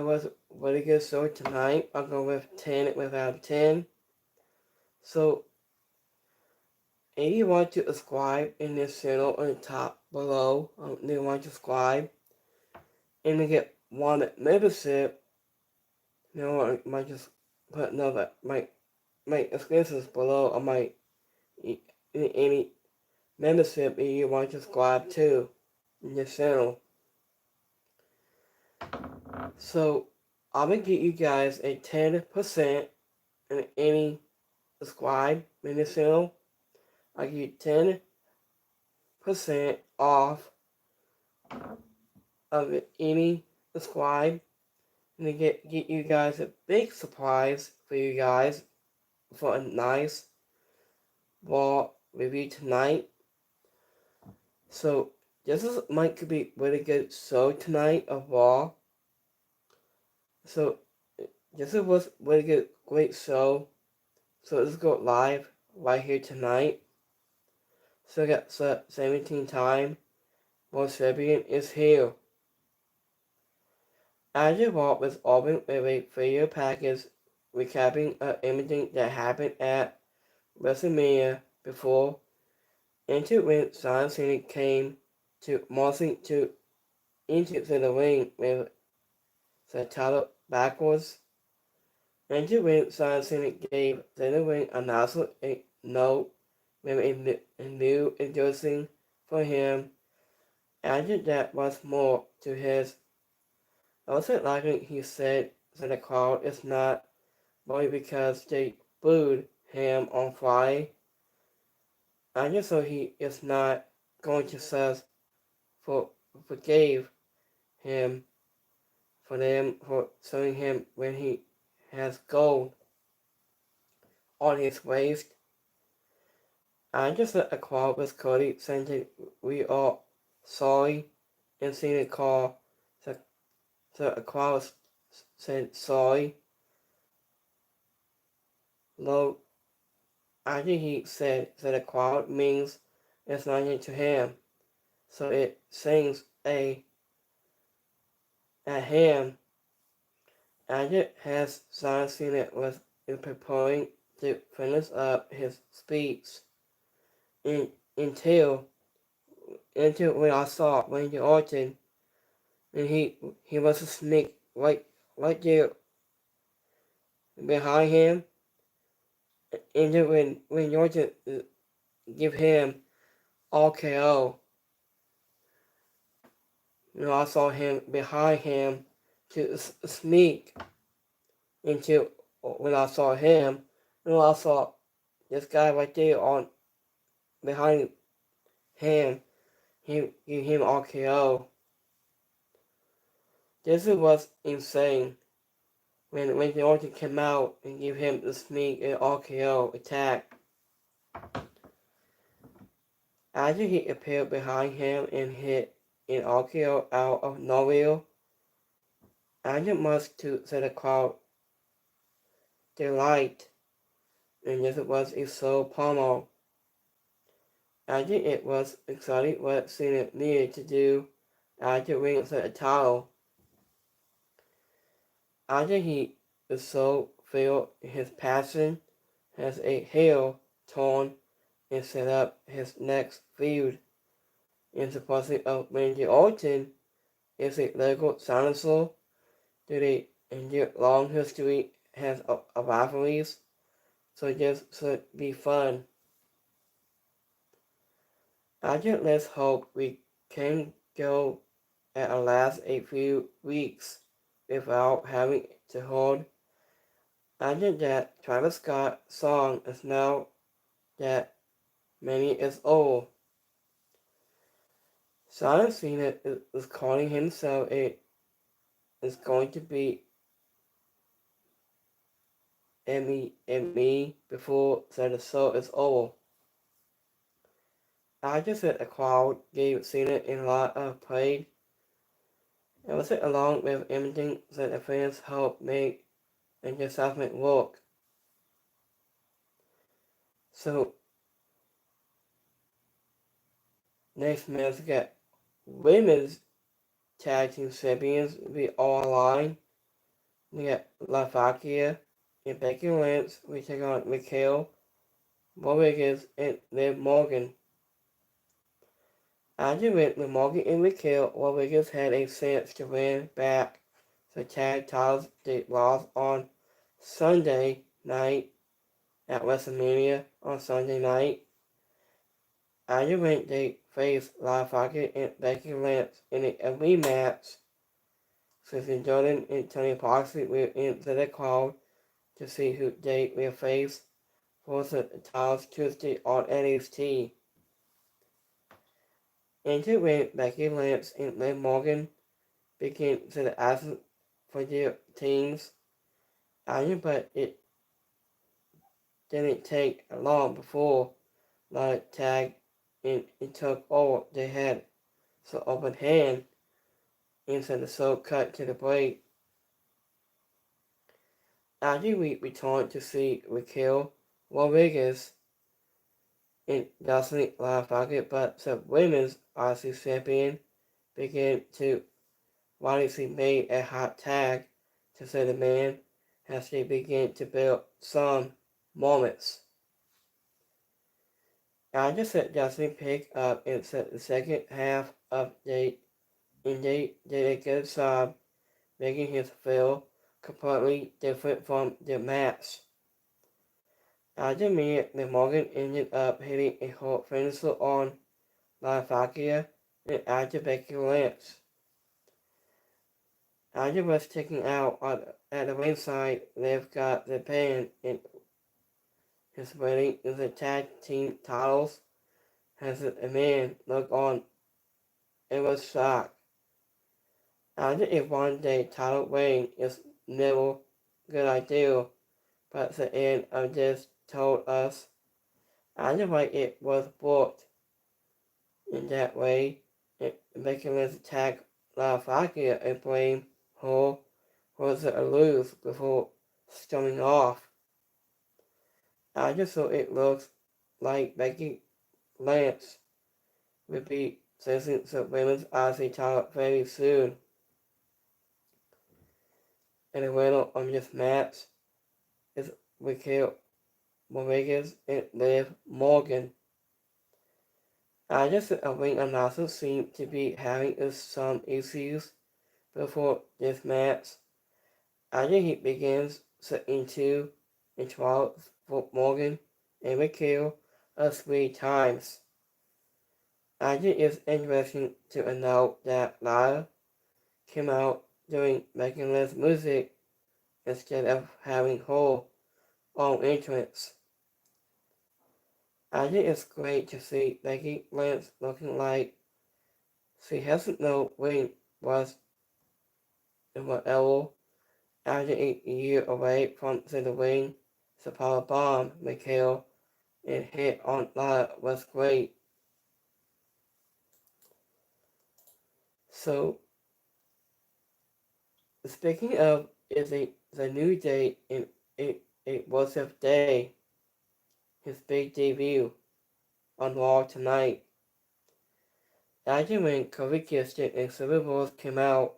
it was a really good show tonight. I'll go with 10 without 10. So, if you want to subscribe in this channel on the top below, you want to subscribe and to get one membership, I might just put another, my expenses below on my any membership if you want to subscribe to in this channel. So, I'm going to give you guys a 10% in any subscribe in this channel. I give you 10% off of any subscribe. And to get you guys a big surprise for you guys for a nice Raw review tonight. So this might be really good show tonight of Raw. So this was really good, great show. So let's go live right here tonight. So I got 17 time. Raw Champion is here. Azure Raw was opened with a video package recapping everything that happened at WrestleMania before. Into when John Cena came to marching into the ring with the title backwards. Into when John Cena gave the ring announcer a note with a new endorsing for him. After that was more to his. Also likely he said that the crowd is not only because they booed him on Friday. I just so he is not going to say forgave him for them for showing him when he has gold on his waist. I just a call with Cody saying that we are sorry and seeing a call. So a call said sorry. Low after he said that a crowd means it's nothing to him. So it sings at him. Ajit has John Cena was preparing to finish up his speech until when I saw Randy Orton and he was a snake right there behind him, and then when Orton give him RKO, I saw him behind him to sneak until when I saw him, I saw this guy right there on behind him. He gave him RKO. This was insane. When the Orton came out and gave him the sneak and RKO attack. After he appeared behind him and hit an RKO out of nowhere, Ajit must to set a crowd delight, and this was a slow promo. After it was exciting what Cena needed to do after winning the title. After he is so filled his passion has a heel torn and set up his next feud. In the passing of Randy Orton is a legal dinosaur that a long history has of rivalries, so this should be fun. Let's hope we can go at last a few weeks without having to hold. That Travis Scott song is now that many is old. John Cena is calling himself is going to be me before the show is over. Said a crowd gave Cena a lot of praise. It was along with everything that the fans helped make and the segment work. So next match we got women's tag team champions be all aligned We got LaFakia and Becky Lynch. We take on Raquel Rodriguez and Liv Morgan. After Liv Morgan and Raquel Rodriguez had a chance to win back the tag titles they lost on Sunday night at WrestleMania on Sunday night. After they faced LaFakia and Becky Lynch in a rematch. Susan Jordan and Tony Moxley were into the crowd to see who they will face for the titles Tuesday on NXT. Into ring, Becky Lynch and Liv Morgan began to ask for their teams. But it didn't take long before the tag and it took all they had. So open hand into the show cut to the break. After we returned to see Raquel Rodriguez in Jocelyn LaFakia, but the women's IC champion began to widely made a hot tag to say the man as they begin to build some moments. I just said Jocelyn picked up in the second half of the and they did a good job making him feel completely different from the match. After minute, the Morgan ended up hitting a hold finisher on LaFakia and after Becky Lynch. After was taken out at the ringside, Liv got the pin in his wedding in the tag team titles as a man looked on and was shocked. After a one-day title reign is never a good idea, but the end of this told us either way it was booked in that way, making us attack LaFakia and blame her for the lose before storming off. I just thought it looks like Becky Lynch will be facing the women's IC title very soon. And the winner of this match is Raquel Rodriguez and Liv Morgan. I just think a ring announcer seemed to be having some issues before this match. I think he begins into and 12 for Morgan and Raquel 3 times. I think it's interesting to note that Lyle came out doing Becky Lynch's music instead of having her own entrance. I think it's great to see Becky Lynch looking like she hasn't no ring was in whatever. After a year away from the ring, the power bomb Raquel and hit on Lyle was great. So, speaking of is the new day in it was a day, his big debut on Raw tonight. After when Kofi Kingston and Silver Bulls came out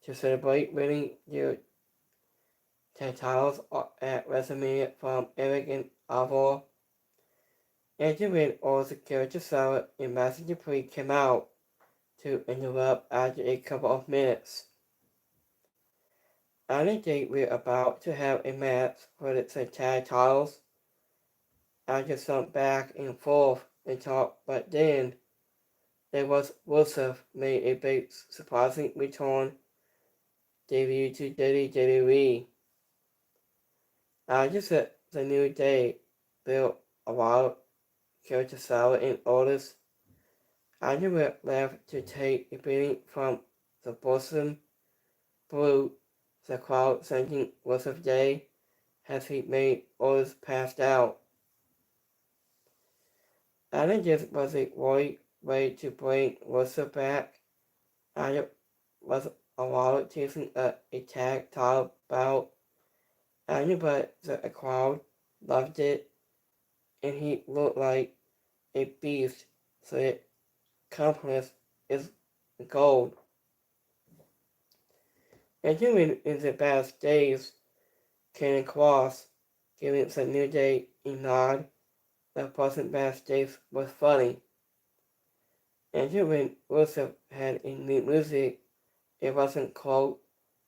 to celebrate winning their titles at WrestleMania from Eric and Alvar, after when all the character salad and Master Dupree came out to interrupt after a couple of minutes. On the date we're about to have a match for the tag titles. After some back and forth and talk, but then there was Rusev made a big surprising return debut to WWE. I just said the New Day built a wild character salad and orders. I were left to take a beating from the Boston Blue, the crowd thanking Rusev Day as he made orders passed out. I think this was a right way to bring Rusev back. I was a while chasing a tag title bout. But the crowd loved it, and he looked like a beast, so it compliments is gold. Entering into past days came across, giving us a new day a nod. The present past days was funny. Entering Wilson had a new music. It wasn't quite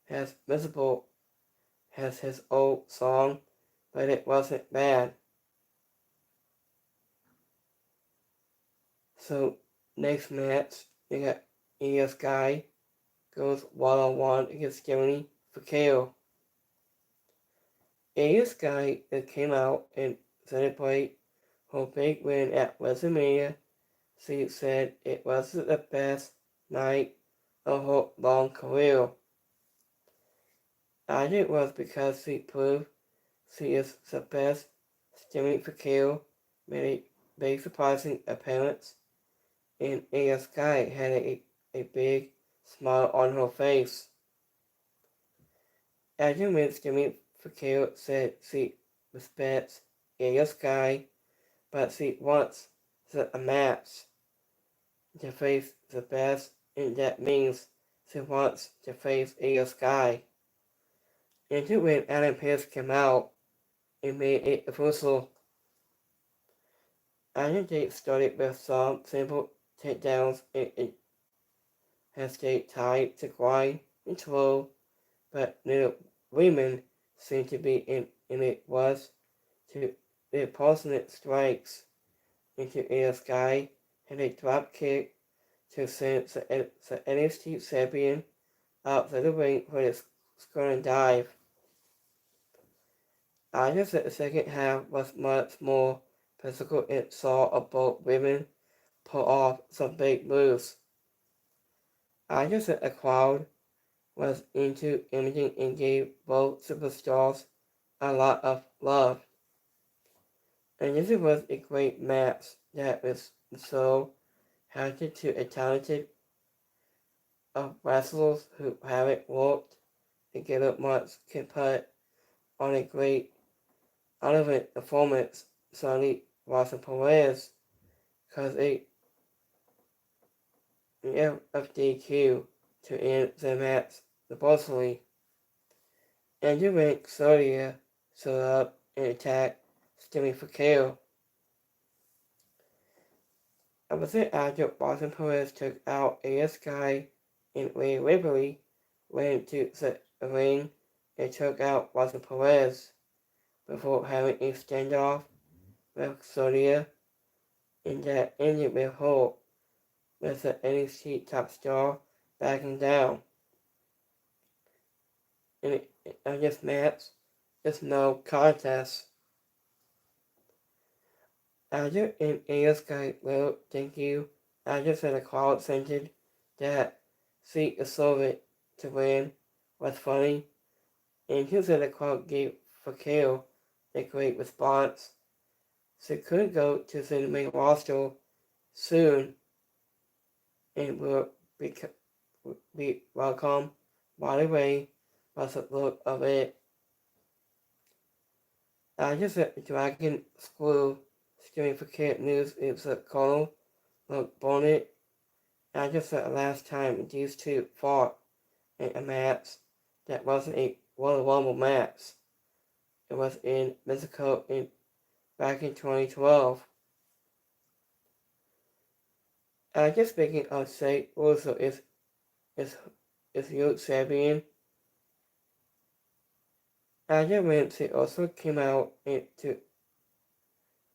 as visible as his old song, but it wasn't bad. So next match, we got Io Sky goes one-on-one against Germany for KO. Io Sky came out and celebrated her big win at WrestleMania. She said it wasn't the best night of her long career. I think it was because she proved she is the best. Jimmy for KO made a big surprising appearance, and Io Sky had a big smile on her face. After Miss Jimmy Fakir said she respects Io Sky, but she wants a match to face the best, and that means she wants to face Io Sky. And when Adam Pearce came out and made it official, Adam Tate started with some simple takedowns and has stayed tied to grind and throw, but neither women seemed to be in it was to the opposite strikes into Io Sky and a drop kick to send the NXT champion out of the ring for his scoring dive. I just said the second half was much more physical and saw both women pull off some big moves. I just said the crowd was into imaging and gave both superstars a lot of love. And this was a great match that was so handed to a talented of wrestlers who haven't worked together much can put on a great relevant performance. Sonny Watson Perez caused a FDQ to end the match supposedly. Andrew Rank Soria showed up and attacked Jimmy Fakir. I was it after Watson Perez took out Io Sky and Rhea Ripley went to the ring and took out Watson Perez before having a standoff with Soria, and that ended with her with the NXT top star backing down. In this match, there's no contest. After an Io Sky wrote thank you, after said the crowd scented that she deserved it to win was funny, and he said the crowd gave Fakir a great response. She could go to the main roster soon and will be welcome. By the way, was the look of it. I just said Dragon Screw streaming for Kid News is a Colonel look bonnet. I just said last time these two fought in a match that wasn't a Royal Rumble match. It was in Mexico back in 2012. I just speaking of say also is youth champion. Aja Ramsey also came out into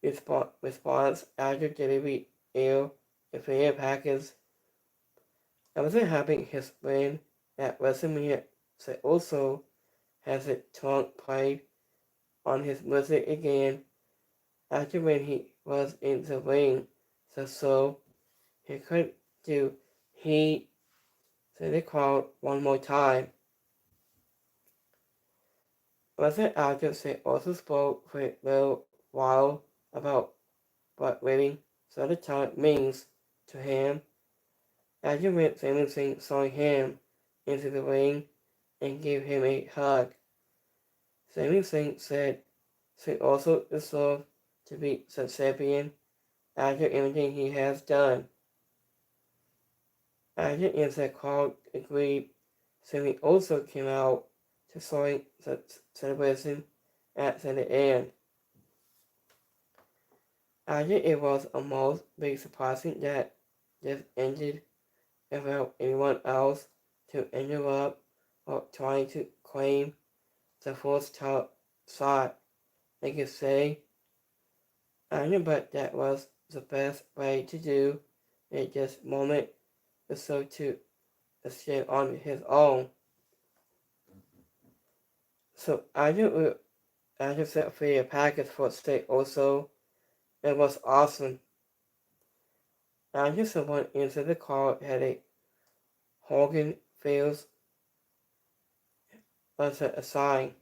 response after delivery ill affair package. I wasn't having his win at WrestleMania also has a tongue played on his music again after when he was in the ring, so he could do he to the crowd one more time. Wrestling actors also spoke for a little while about what winning the talent means to him. After when Sami Zayn saw him into the ring and gave him a hug, Sami Zayn said she also deserved to be the champion after everything he has done. After the crowd agreed, Sammy also came out to join the celebration at the end. I think it was almost big surprising that this ended without anyone else to interrupt or trying to claim the first shot. They could say, I knew but that was the best way to do it this moment is so to escape on his own. So I just set free a package for state also. It was awesome. I just went into the car had a Hogan Fields as a sign.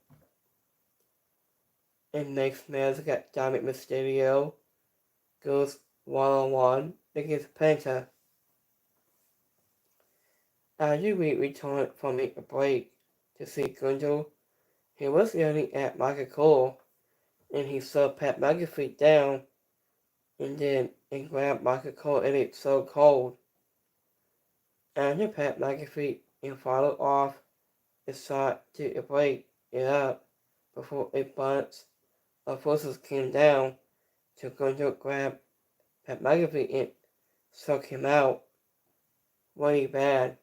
And next match got Dominic Mysterio goes one-on-one against Penta. After we returned from a break to see Gunther, he was yelling at Michael Cole, and he saw Pat McAfee down, and then grabbed Michael Cole and it's so cold. After Pat McAfee and followed off a shot to break it up before a bunch of forces came down to Gunther grab Pat McAfee and suck him out. Really bad.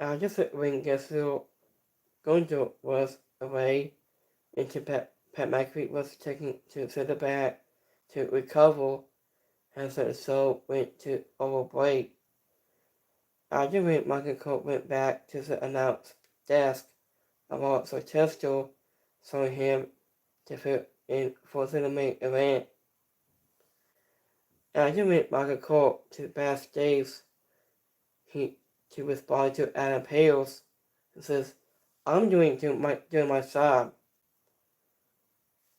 After the ring Gunther was away, and Pat McAfee was taken to the back to recover as the show went to overbreak. After Michael Cole went back to the announce desk about Sotesto, showing him to fit in for the main event. After Michael Cole to backstage, he to respond to Adam Pales and says, I'm doing my job.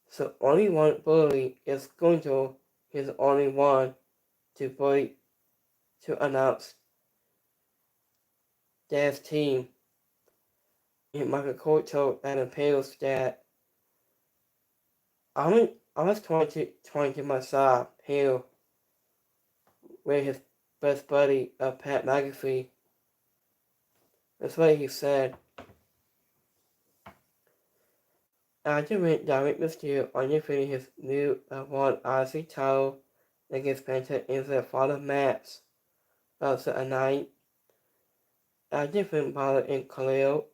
So only one bully is Gunther. He's the only one to bully to announce Dad's team. And Michael Cole told Adam Pales that I was trying to do my job here with his best buddy Pat McAfee. That's what he said. After Dominic Mysterio undefeated his new World IC title against Penta in the final match of the night. After Finn Balor and Khalil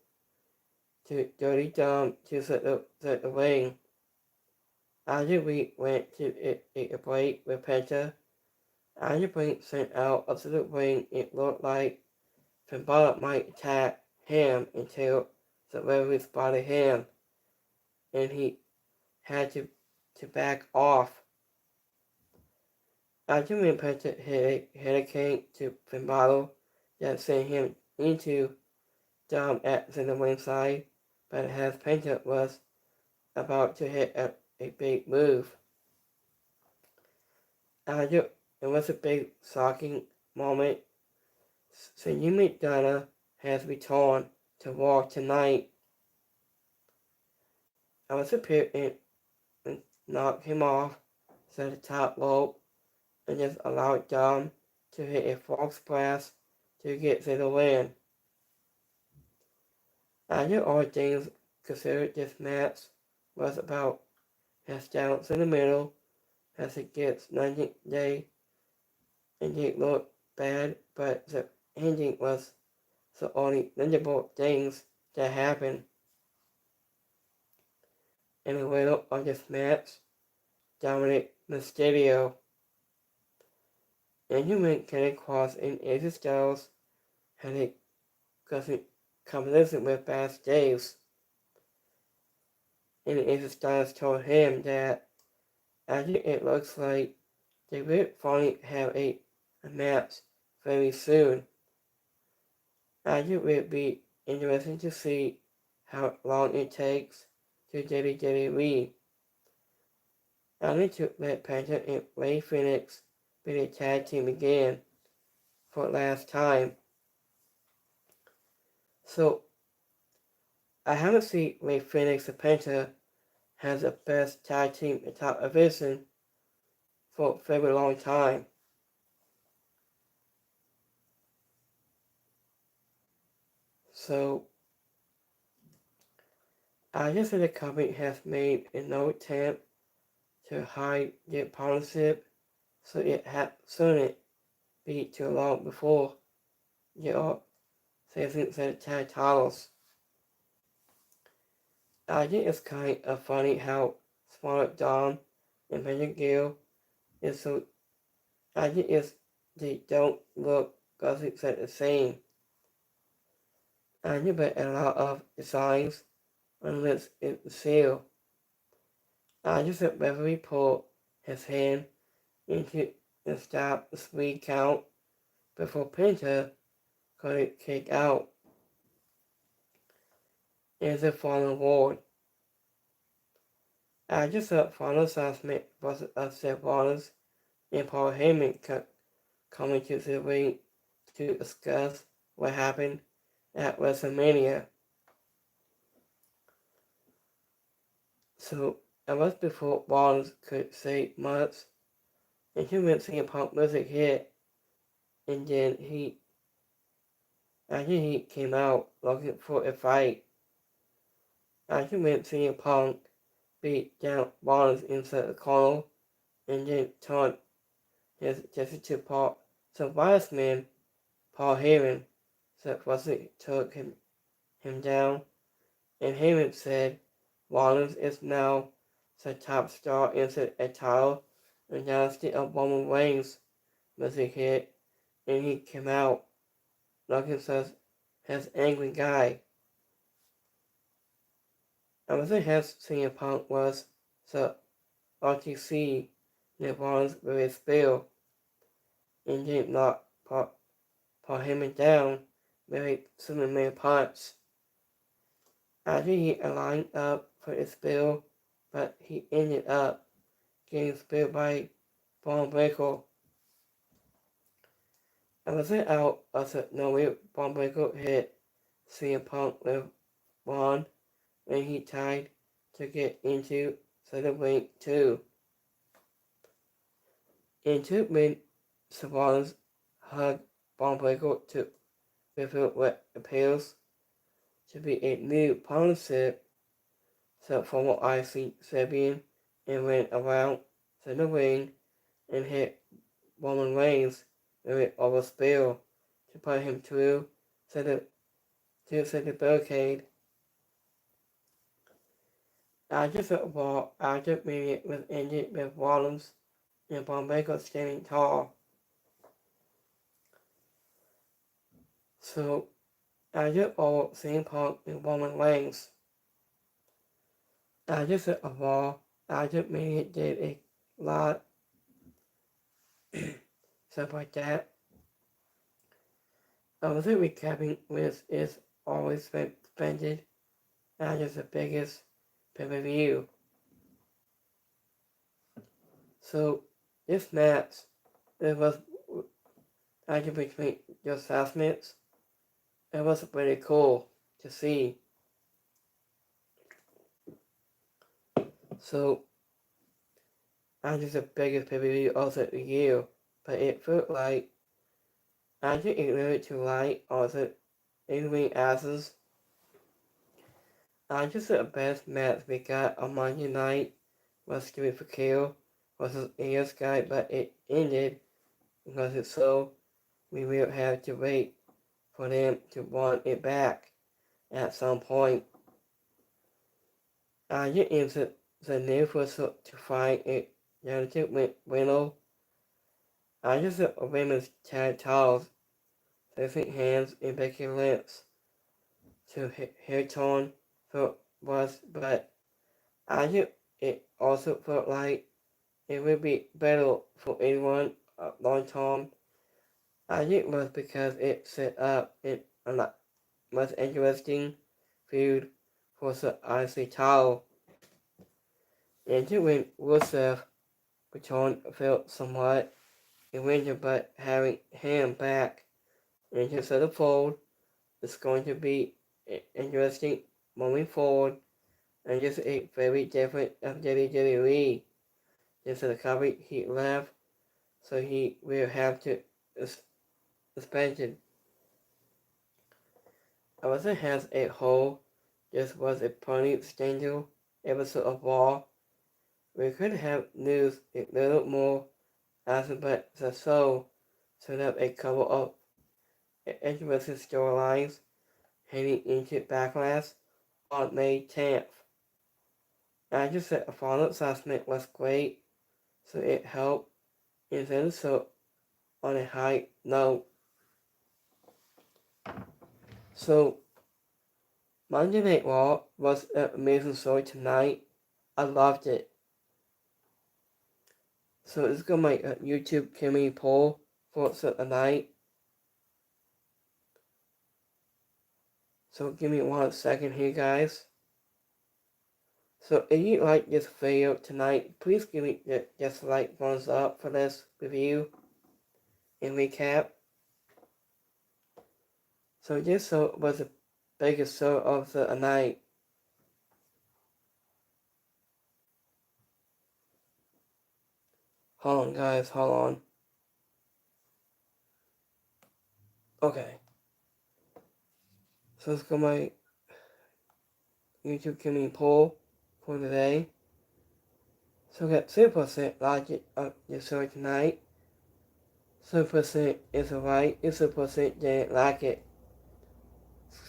to Dirty Dom to the ring. After we went to a break with Penta, after Brink sent out of the ring, it looked like Finn Balor might attack him until the referee spotted him, and he had to back off. After Penta hit a hurricane to Finn Balor that sent him into Dom at the ringside, but as Penta was about to hit a big move. After it was a big shocking moment. So Yumi Donna has returned to Raw tonight. I was appeared and knocked him off to the top rope and just allowed Dom to hit a frog splash to get to the win. After all things considered, this match was about as down in the middle as it gets. 90 Day and it looked bad, but the ending was the only memorable things that happened. In the middle of this match, Dominic Mysterio and Human Kenny Cross and AJ Styles had a conversation with backstage. And AJ Styles told him that after it looks like they will finally have a match very soon. After it will be interesting to see how long it takes to WWE. I need to let Penta and Rey Fenix be the tag team again for last time. So, I haven't seen Rey Fenix and Penta has the best tag team in top division for a very long time. So I guess the company has made no attempt to hide their partnership, so it shouldn't be too long before your season set titles. I think it's kind of funny how smart Dom and Major Gill is so. I think they don't look exactly the same. I think but a lot of designs unless it's seal. I just Beverly put his hand into the stop the speed count before Pinter could kick out in the final ward. I just thought final assessment was of Seth Rollins and Paul Heyman coming to the ring to discuss what happened at WrestleMania. So it was before Rollins could say much, and he went CM Punk music hit, and then after he came out looking for a fight. After went CM Punk beat down Rollins inside the corner, and then turned his gesture to Paul, so Wiseman, Paul Heyman, so Russell took him down, and Heyman said Rollins is now the top star inside a title and dynasty of Roman Reigns music hit, and he came out looking such his angry guy. I was his CM Punk was the RTC that Rollins with his spill and did not put him down very similar punch. After he lined up for his spill, but he ended up getting spilled by Braun Breaker. I was out of the nowhere. Braun Breaker hit CM Punk with one when he tried to get into the ring too. In 2 minutes, Rollins hugged Braun Breaker to reveal what appears to be a new partnership. So former IC champion and went around the ring and hit Roman Reigns with an overspill to put him through the barricade. After the Raw, after minute was ended with Rollins and Braun Breaker standing tall. So after all, CM Punk and Roman Reigns. After the Raw, after minute did a lot stuff like that. The recapping with is always suspended as the biggest pay-per-view. So this match, it was actually between just 5 minutes. It was pretty cool to see. So actually the biggest pay-per-view of the year, but it felt like actually it really too light also in-ring asses. Just the best match we got on Monday night was Stupid for Kill versus Io Sky, but it ended because it's so we will have to wait for them to want it back at some point. It is the new whistle to find a relative winner. Just the women's tag titles facing hands and Becky Lynch to hair tone was, but it also felt like it would be better for anyone long term. It was because it set up a most interesting feud for the IC title. And to win Rusev return felt somewhat irritating, but having him back into the fold is going to be interesting moving forward, and just a very different of WWE. This is the company he left, so he will have to suspension. Elvis has a whole. This was a pony scandal episode of Raw. We could have used a little more aspect the show set up a couple of interesting storylines heading into Backlash on May 10th. I just said the final assessment was great, so it helped end the show on a high note. So, Monday Night Raw was an amazing show tonight. I loved it. So, this is going to make a YouTube community poll for tonight. So, give me 1 second here, guys. So, if you like this video tonight, please give me just a like, thumbs up for this review and recap. So, this show was the biggest show of the night. Hold on, guys, hold on. Okay. So, let's go my YouTube community poll for today. So, we got 0% logic of the show tonight. 0% is alright, 0% didn't like it.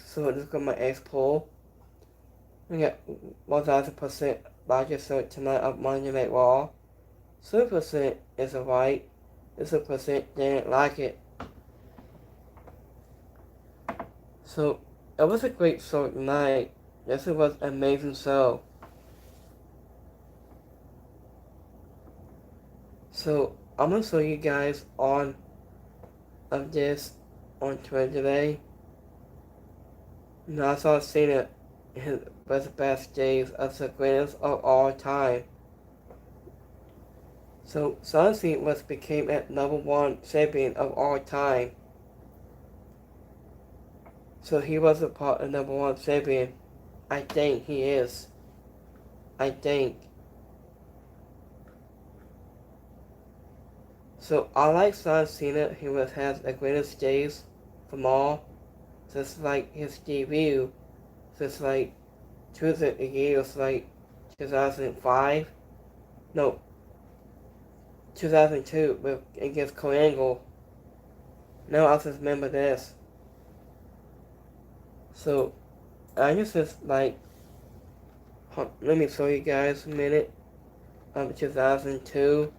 So, let's go my X poll. We got 1000% logic show tonight of Monday Night Raw. 0% is alright, 0% didn't like it. So, it was a great show tonight. This was an amazing show. So, I'm going to show you guys on of this on Twitter today. Now, I saw Cena in his best days of the greatest of all time. So, John Cena became a #1 champion of all time. So, he was a part of #1 champion. I think he is. I think. So, I like John Cena. He has the greatest days from all. Just like his debut. Just like 2 years, like 2005. No. 2002 against Kurt Angle. Now I just remember this. So, I just like, let me show you guys a minute of 2002.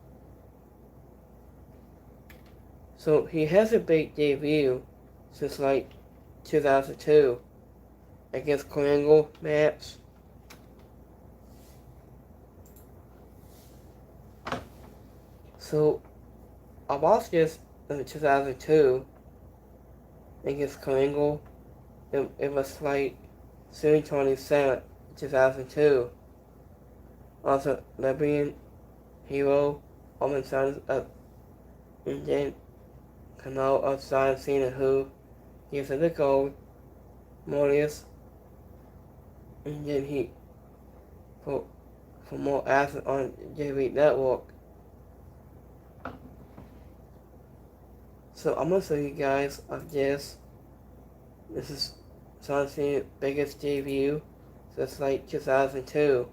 So, he has a big debut since like 2002 against Kurt Angle match. So, I watched this in 2002 against Kurt Angle. It was like June 27th, 2002. Also, Libyan hero, Roman Sons of Indian Canal of John Cena, who gives it the gold, Morbius, Indian Heat for more action on JV Network. So I'm gonna show you guys of this. This is John Cena's biggest debut since like 2002.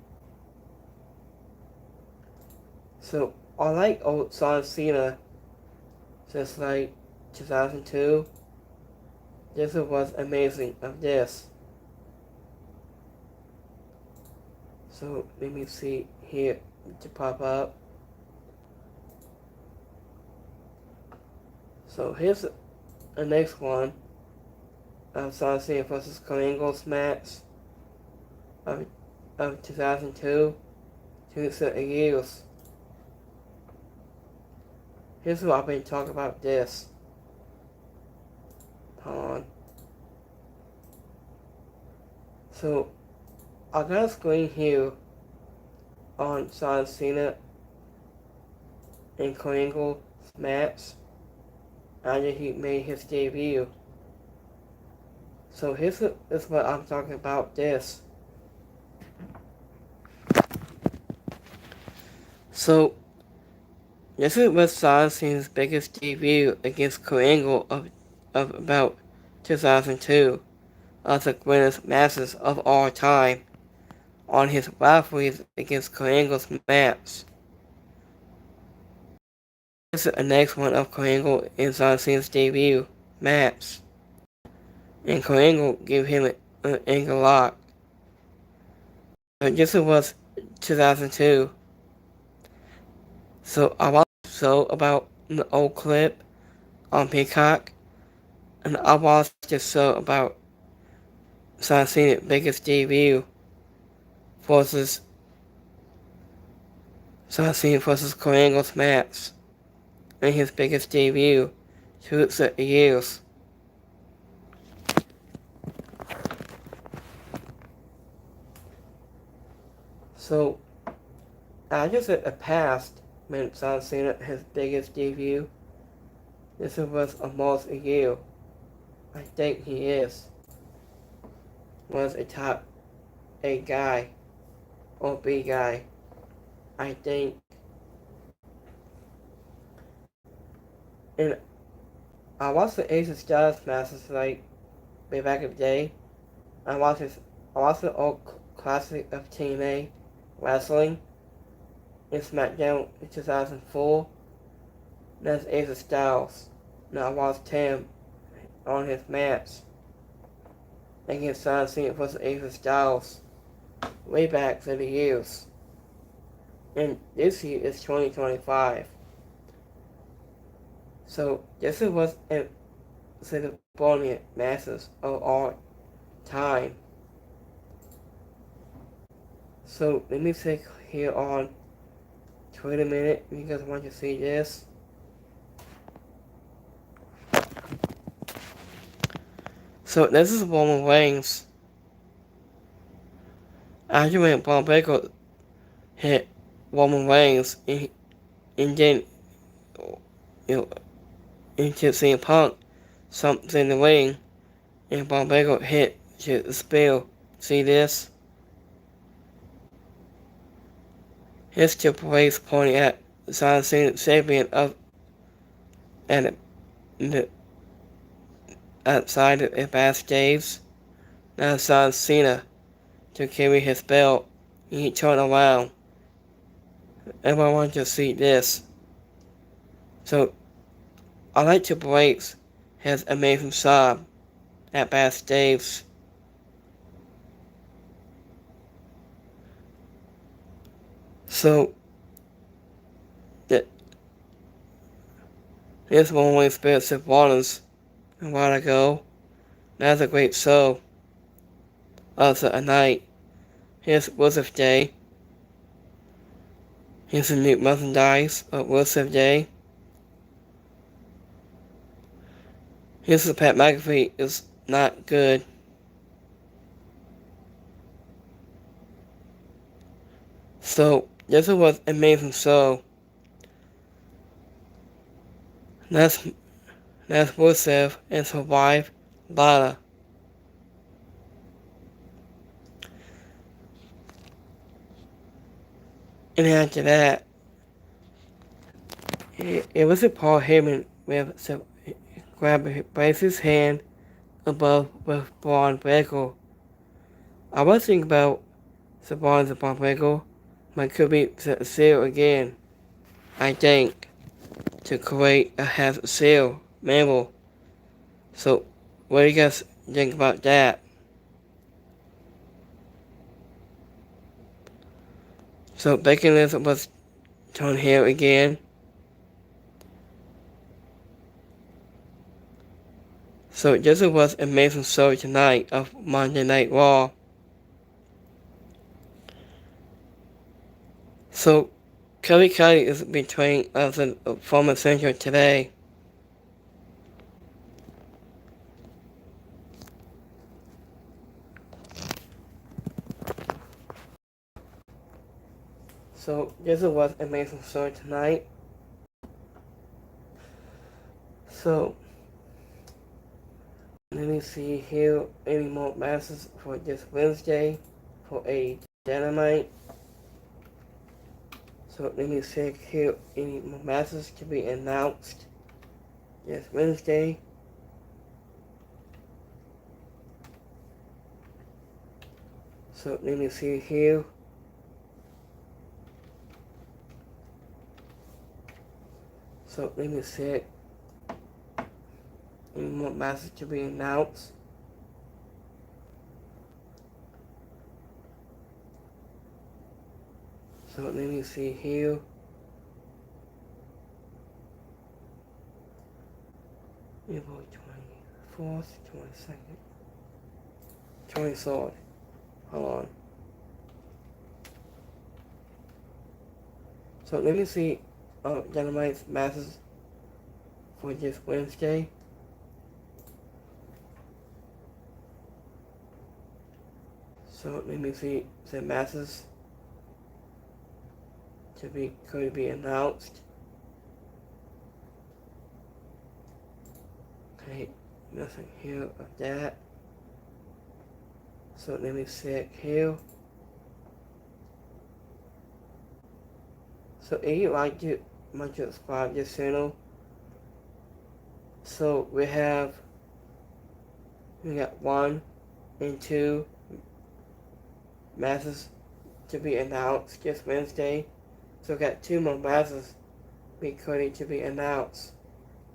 So I like old John Cena since like 2002. This was amazing of this. So let me see here to pop up. So here's the next one. John Cena vs. Kurt Angle's match of 2002. 2 years. Here's what I've been talking about this. Hold on. So, I got a screen here on John Cena and Kurt Angle's match after he made his debut. So here's what I'm talking about this. So, this was John Cena's biggest debut against Kurt Angle of about 2002. of the greatest matches of all time on his rivalries against Kurt Angle's match. This is the next one of Kurt Angle in John Cena's debut match, and Kurt Angle gave him an ankle lock. This was 2002. So I watched about the old clip on Peacock, and I watched the show about John Cena's biggest debut versus John Cena versus Kurt Angle's match, and his biggest debut through the years. So, after the past when John Cena his biggest debut, this was almost a year. I think he was a top A guy or B guy. I think. And I watched the Ace of Stars matches like way back in the day. I watched the old classic of TNA wrestling in SmackDown in 2004. That's Ace of Styles. Now I watched him on his match against John Cena versus Ace of Styles way back in the years. And this year is 2025. So this was one of the brilliant matches of all time. So let me click here on wait a minute, you guys want to see this? So this is Roman Reigns. After when Braun Breaker hit Roman Reigns, and then into CM Punk, something in the ring, and Braun Breaker hit the spear. See this? Here's Triple H pointing at John Cena champion of and the outside of backstage. Now John Cena to carry his belt, and he turned around. Everyone wants to see this. So I like Triple H has amazing job at backstage. So this one way Spirits of Waters a while ago. That's a great show. Also a night. Here's Rusev Day. Here's the new merchandise of Rusev Day. Here's the Pat McAfee is not good. So this was an amazing show. That's Rusev and Survive Lana. And after that, it was a Paul Heyman with grabbed Brace's hand above with Braun Breaker. I was thinking about the Braun Breaker, but could be the seal again. I think to create a half seal member. So, what do you guys think about that? So, Becky Lynch was turned heel again. So, this was an amazing show tonight of Monday Night Raw. So, Kelly Kelly is betraying of the former center today. So this was an amazing show tonight. So let me see here any more matches for this Wednesday for a Dynamite. So let me check here any more matches to be announced this Wednesday. So let me see here. So let me see any more matches to be announced. So let me see here. April 24th, 22nd, 23rd. Hold on. So let me see Dynamite's matches for this Wednesday. So let me see the matches could be announced. Okay, nothing here of that. So let me see it here. So if you like it, might just subscribe to this channel. So we got 1 and 2 matches to be announced this Wednesday. So we got 2 more matches to be announced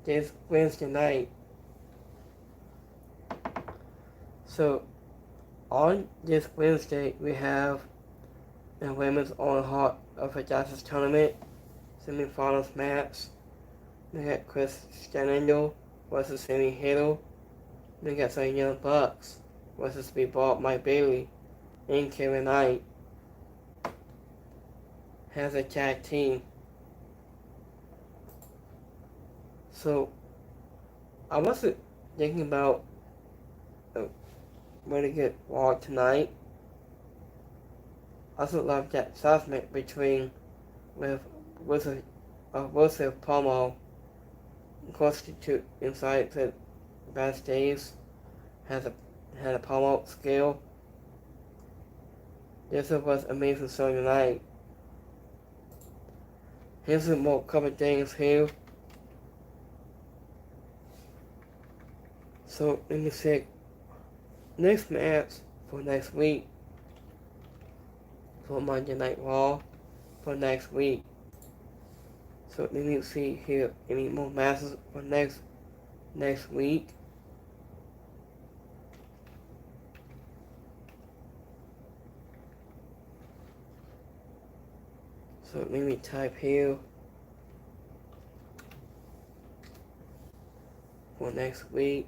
this Wednesday night. So on this Wednesday we have the Women's All Heart of the Justice Tournament semi-finals match. We got Chris Stanando versus Sammy Hill. We got some Young Bucks versus Be Bought Mike Bailey and Kevin Knight has a tag team. So I wasn't thinking about where to get Raw tonight. I also love that segment between with Pomo constitute inside the backstage had a promo skill. This was amazing show tonight. Here's some more couple things here. So let me see next match for next week for Monday Night Raw for next week. So let me see here any more matches for next week. So let me type here for next week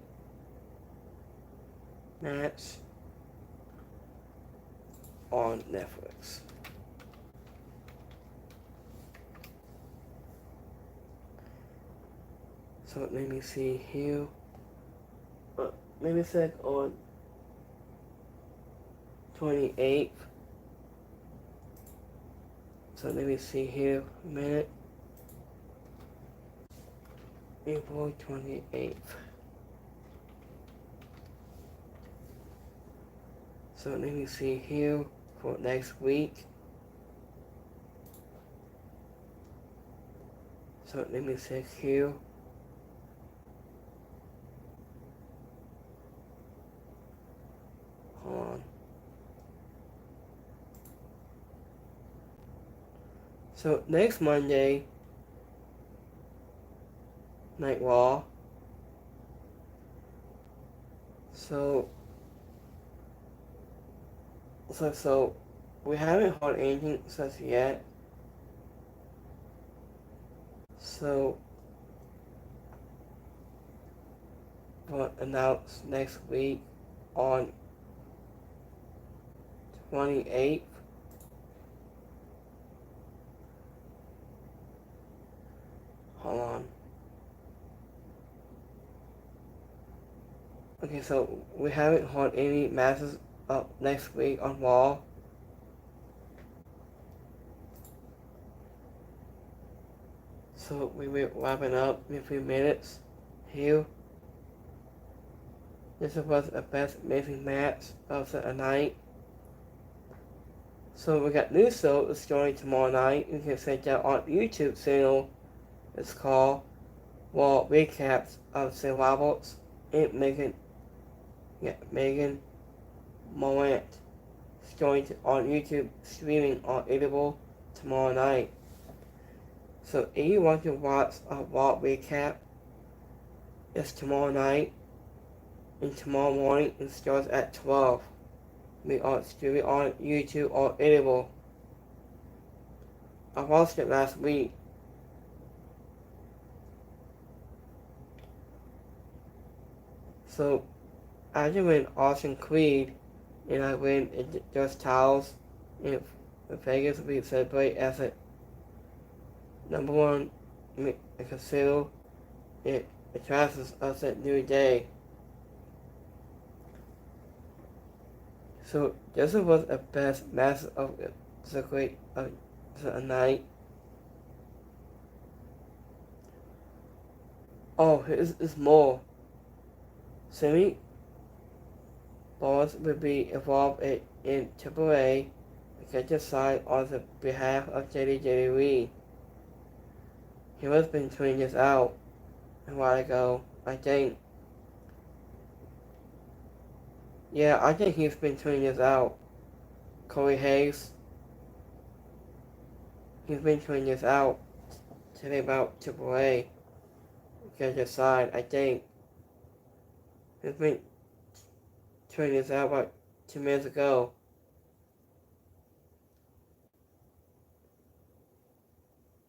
match on Netflix. So let me see here. Let me check on 28th. So let me see here a minute. April 28th. So let me see here for next week. So let me check here. Hold on. So next Monday Night Raw. So we haven't heard anything such yet. So we'll announce next week on 28th. Hold on. Okay, so we haven't heard any matches up next week on Raw. So we will wrapping up in a few minutes here. This was the best amazing match of the night. So we got new show starting tomorrow night. You can check out on YouTube channel. It's called Raw Recaps of Seth Roberts and Megan Morant going on YouTube, streaming on Audible tomorrow night. So if you want to watch a Raw recap, it's tomorrow night, and tomorrow morning it starts at 12. We are streaming on YouTube or Audible. I watched it last week. So I just went Austin Creed, and I went Just Towels in Vegas. We celebrate as a number one casino. It attracts us at New Day. So this was the best match of the great the night. Oh, here's more. Sammy Boss will be involved in AAA to decide on the behalf of WWE. He was been tweeting this out a while ago, I think. Yeah, I think he's been tweeting this out. Corey Hayes. He's been tweeting this out today about AAA to decide, I think. He's been tweeting this out about 2 minutes ago.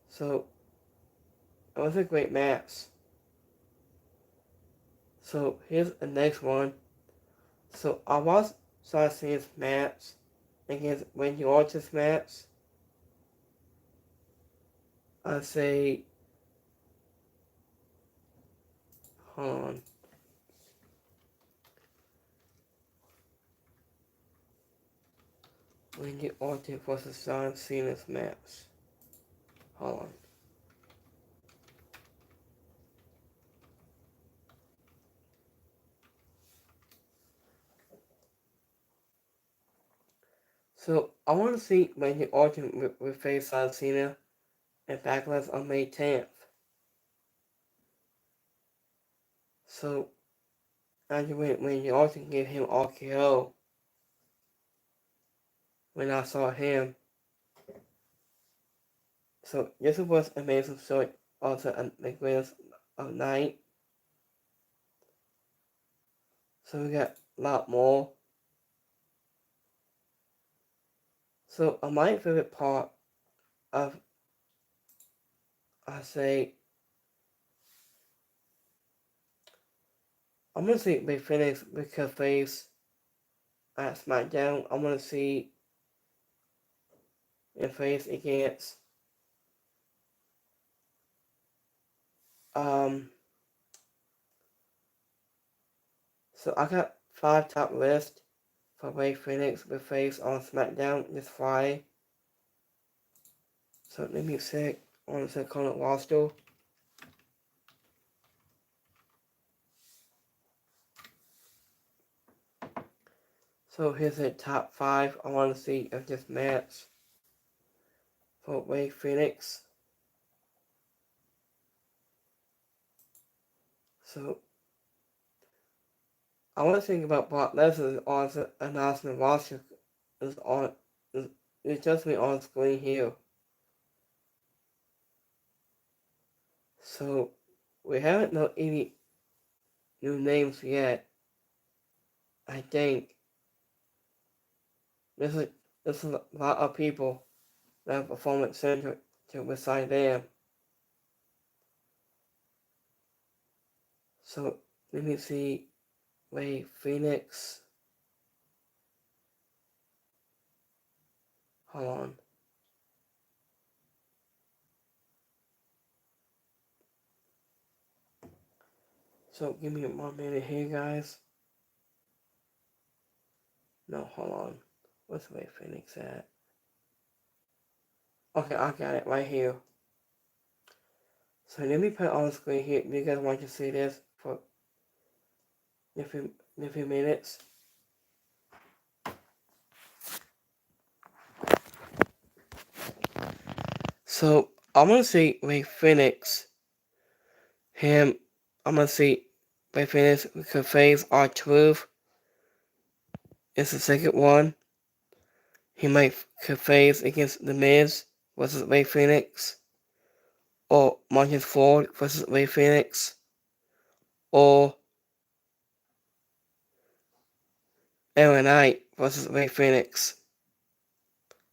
So, it was a great match. So, here's the next one. So, I was started seeing this match against Randy Orton's match. I say, hold on. Randy Orton versus John Cena's match. Hold on. So, I want to see Randy Orton with face John Cena and Backlash on May 10th. So, after Randy Orton gave him RKO when I saw him. So, this was amazing story. Also, the greatest of night. So, we got a lot more. So, my favorite part of, I say, I'm going to see Rey Fenix with her face at SmackDown. I'm going to see her face against so I got 5 top list for Rey Fenix with face on SmackDown this Friday. So let me check on the current roster. So here's the top 5 I want to see of this match for Rey Fenix. So I want to think about Brock Lesnar on the announcement roster it's just me on screen here. So we haven't known any new names yet. I think this is a lot of people that have Performance Center to beside them. So let me see. Rey Fenix. Hold on. So give me 1 minute here, guys. No, hold on. Where's Rey Fenix at? Okay, I got it right here. So let me put it on the screen here. If you guys want to see this for a few minutes. So I'm gonna see Rey Fenix. I'm gonna see Rey Fenix could face R-Truth. It's the second one. he could face against The Miz versus Rey Fenix, or Marcus Ford versus Rey Fenix, or LA Knight versus Rey Fenix.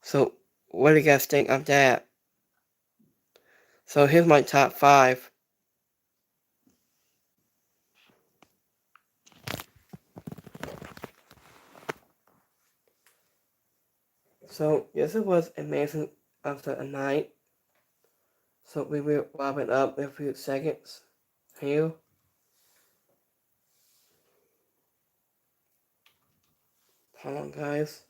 So, what do you guys think of that? So, here's my top 5. So, yes, it was amazing after a night. So, we will wrap it up in a few seconds here. Hold on, guys.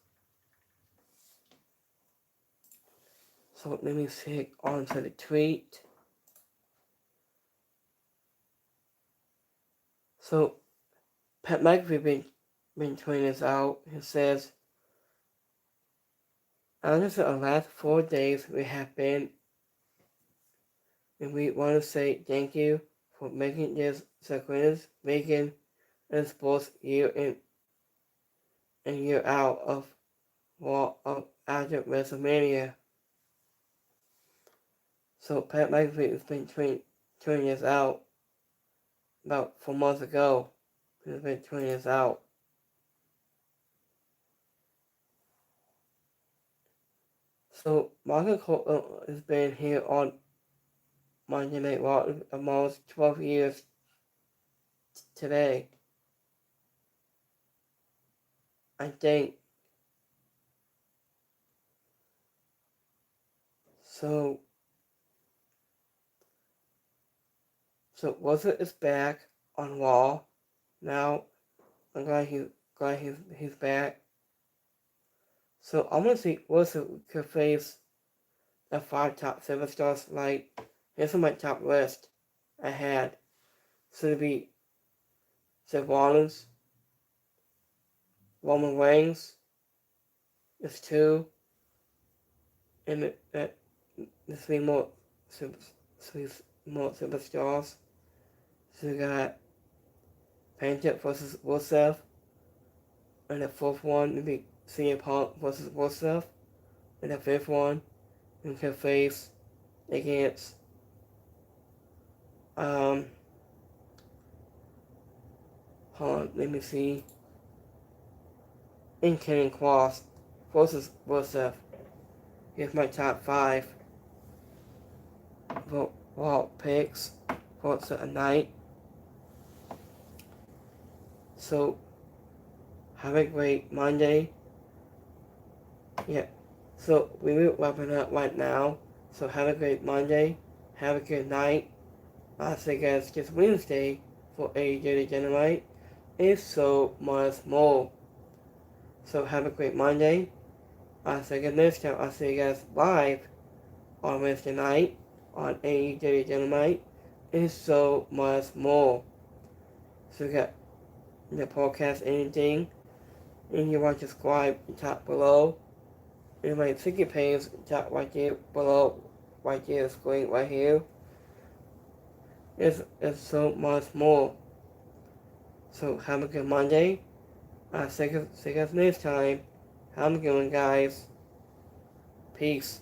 So, let me take on to the tweet. So, Pat McAfee been tweeting this out. He says, "After the last 4 days we have been, and we want to say thank you for making this the greatest weekend in sports year in and year out of after WrestleMania." So Pat McAfee has been tweeting this out about 4 months ago. He's been tweeting this out. So Michael Cole has been here on Monday Night Raw almost 12 years today. I think. So Russell is back on Raw now. I'm glad he's back. So I'm gonna see Russell could face the 5 top superstars. Like, here's my top list I had. So it'd be Seth Rollins, Roman Reigns is 2, and there's 3 more superstars. So we got Panther versus Rusev, and the 4th one would be CM Punk versus Rusev, and the 5th one we can face against hold on, let me see. In Kenny Cross versus Rusev. Here's my top 5 Raw picks for tonight. So, have a great Monday. Yeah. So, we will wrap it up right now. So, have a great Monday. Have a good night. I'll see you guys this Wednesday for AEW Dynamite. And so much more. So, have a great Monday. I'll see you guys next time. I'll see you guys live on Wednesday night on AEW Dynamite. And so much more. So, you got the podcast, anything, and you want to subscribe, top below. And my ticket page, top right there below, right there, the screen right here. It's so much more. So have a good Monday. See you guys next time. Have a good one, guys. Peace.